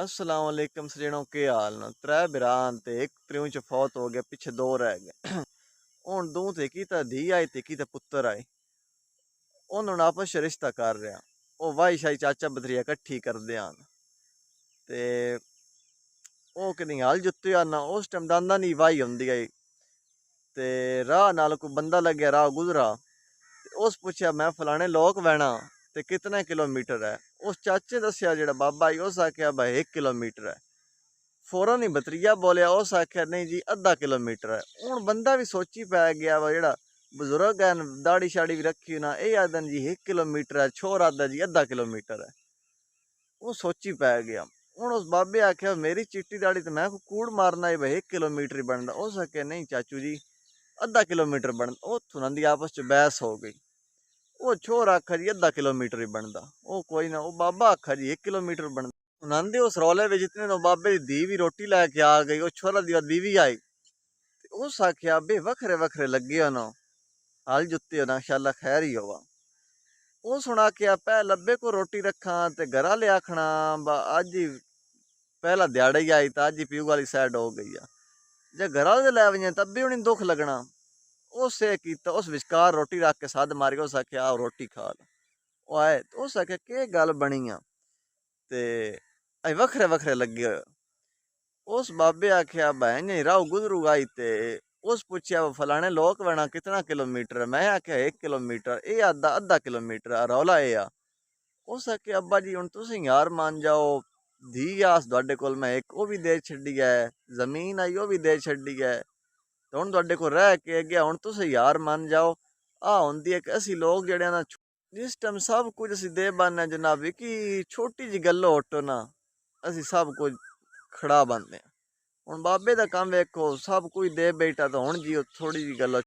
अस्सलाम वालेकुम सजनों के हाल न त्रै बिरान ते एक त्रियों च फौत हो गया पिछे दो रह गए हुन दूं ते की ता धी आई ते की ता पुत्तर आई उन्होंने आपस च रिश्ता कर रहा ओ वाई शाई चाचा बथरिया कट्ठी करदे आन ते ओ कदी हल जुत्ते आना उस टाइम दांदा नी वाही होंदी आई ते राह नाल कोई बंदा लग्या राह गुजरा ते उस पुछया मैं फलाने लोक वैना ते कितने किलोमीटर है उस चाचे दस्या जेड़ा बाबा आई उस आख्या भाई 1 किलोमीटर है फौरन ही बतरिया बोलिया उस आख्या नहीं जी अद्धा किलोमीटर है हूँ बंदा भी सोची पै गया वा जेड़ा बजुर्ग है दाड़ी शाड़ी भी रखी ना ये आदन जी 1 किलोमीटर है छोर आदा जी अद्धा किलोमीटर है वो सोची पै गया हूँ उस बाबे आख्या मेरी चिट्टी दाड़ी तो मैं कूड़ मारना है भाई 1 किलोमीटर ही बनता उस आख्या नहीं चाचू जी अद्धा किलोमीटर बनता उथों उन्होंने आपस च बहस हो गई वो छोर आखा जी अद्धा किलोमीटर ही बनता वो कोई ना वो बाबा आखा जी 1 किलोमीटर बनता उन्होंने उस रौले में जितने तो बाबे दी धी भी रोटी लैके आ गई वो छोरा दी बीवी आई उस आख्या बे वखरे वखरे लगे हो ना हल जुत्ते हो ना शाला खैर ही होवा उस सुना के पै लब्बे को रोटी रखा ते घरा ले आखना अज ही पहला दिहाड़ा ही आई तो अज ही प्यू वाली साइड हो गई है जे घरा दे लै वजे तब भी उन्हें दुख लगना उस उस विचकार रोटी रख के सद मारी उस आख्या आओ रोटी खा लो वो आए तो उस आख्या के गल बनी आ ते अज वखरे वखरे लगे हो उस बाबे आख्या बहन राहु गुजरू आई ते उस पूछया फलाने लोक वैना कितना किलोमीटर है मैं आख्या 1 किलोमीटर ये आधा अद्धा किलोमीटर रौला ये आ उस आख्या अब्बा जी हुण तुसीं यार मान जाओ धी आस तुहाडे कोल मैं एक वो भी दे छड्डी है जमीन आई वो भी दे छड्डी है ते हुण तुहाडे कोल रह के गया हुण तुसीं यार मान जाओ आ हुंदी है कि असीं लोग जेहड़े ना जिस टाइम सब कुछ असीं दे बाने जनाब कि छोटी जी गल होटो ना असीं सब कुछ खड़ा बनते हैं हुण बाबे दा काम वेखो सब कुछ दे बैठा तो हुण जी थोड़ी जी गल